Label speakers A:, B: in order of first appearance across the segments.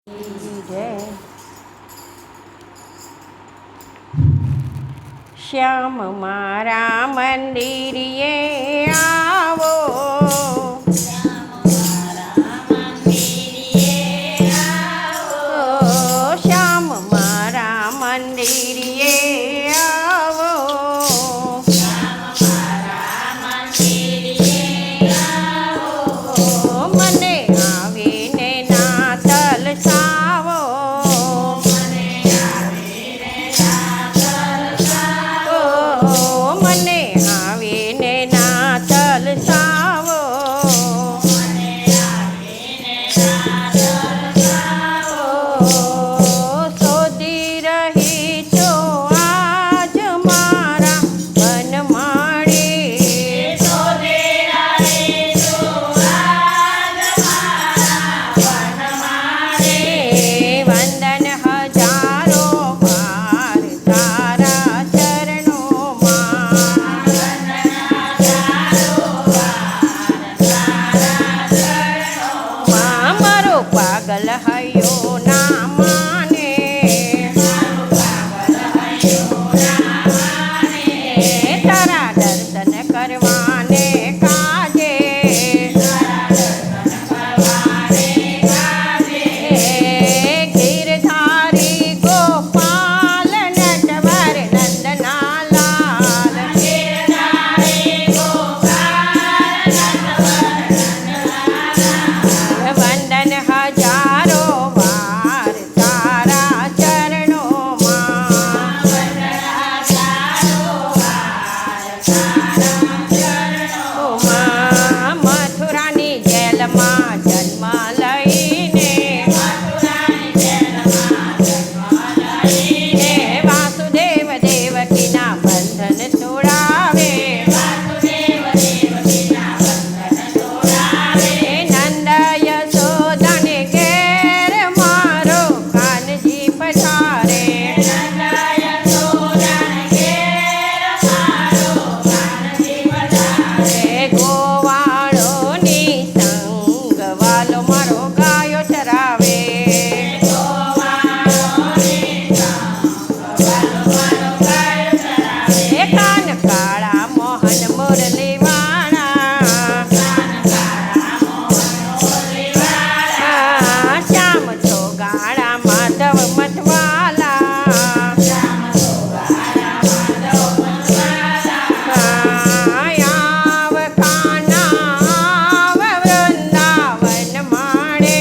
A: જય શ્યામ મારા મંદિરે આવો, શ્યામ મારા મંદિરે આવો, મને આવીને ના તલસાવો, મને આવીને ના તલસાવો, શોધી રહી છો આજ મારા વનમાળે, વંદન હજારો વાર તારા ચરણોમાં, મારો પાગલ હૈયો ના માને, તારા દર્શન કરવાને કાજે, ગીરધારી ગોપાલ નટવર નંદનાલાલ, વંદન હજારો વાર તારા ચરણોમાં, મથુરાની જેલમાં જન્મ લઈને, વાસુદેવ દેવકીના બંધન છોડાવે, નંદ યશોદાને ઘેર મારો કાનજી પધારે, ગોવાળોની સંગ વાલો મારો ગાયો ચરાવે, કાન કાળા મોહન મુરલી વાળા, શ્યામ છો ગાળા માધવ મતવાલા, આવ કાના આવ વૃંદાવન માળે,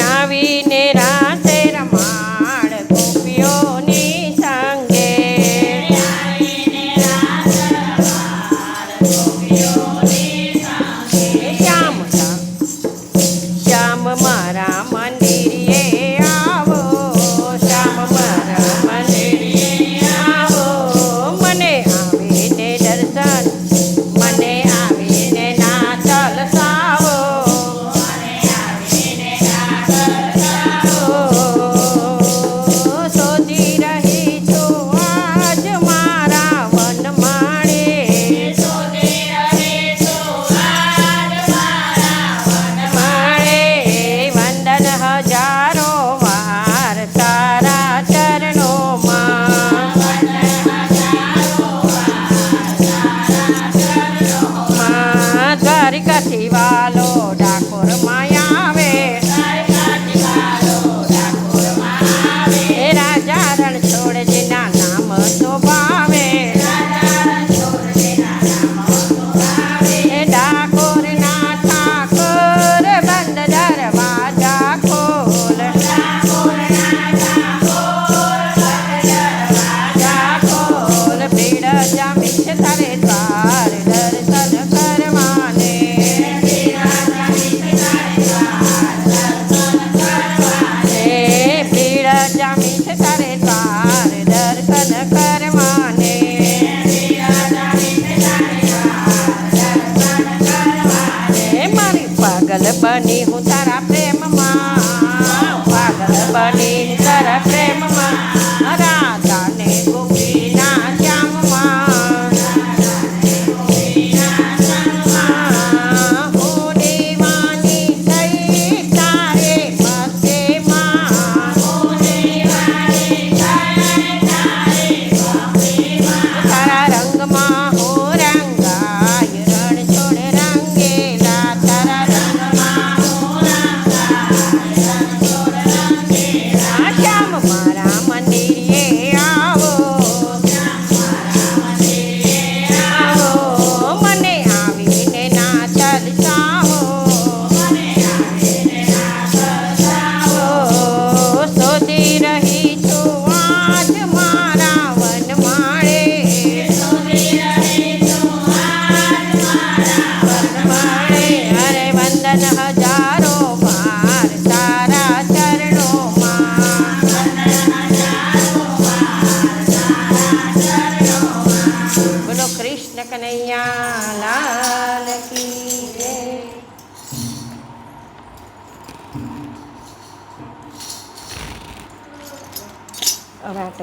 A: આવીને રાસે રમાડ ગોપીઓની સંગે, શ્યામ શ્યામ મારા મંદિરે આવો, શ્યામ મારા મંદિરે આવો, મને આવીને દર્શન, મને આવીને ના તલસાવો, શોધી રહી છો આજ મારા વનમાળે, વંદન હજારો વાર તારા ચરણોમાં, દ્વારિકાથી વાલો ડાકોરમાં આવે, રાજા રણછોડજીના નામ શોભાવે, ડાકોરના ઠાકોર બંધ દરવાજા ખોલ, ભીડ જામી છે તારે દ્વાર દર્શન કરવાને, ભીડ જામી છે તારે દ્વાર દર્શન કરવાને, મારી પાગલ બની હું તારા પ્રેમમાં, પાગલ બની તારા પ્રેમમાં, રાધાને ગોપીના શ્યામમાં, મળે હરે વંદન હજારો વાર તારા ચરણોમાં બોલો કૃષ્ણ કનૈયા લાલ કી જય. હવે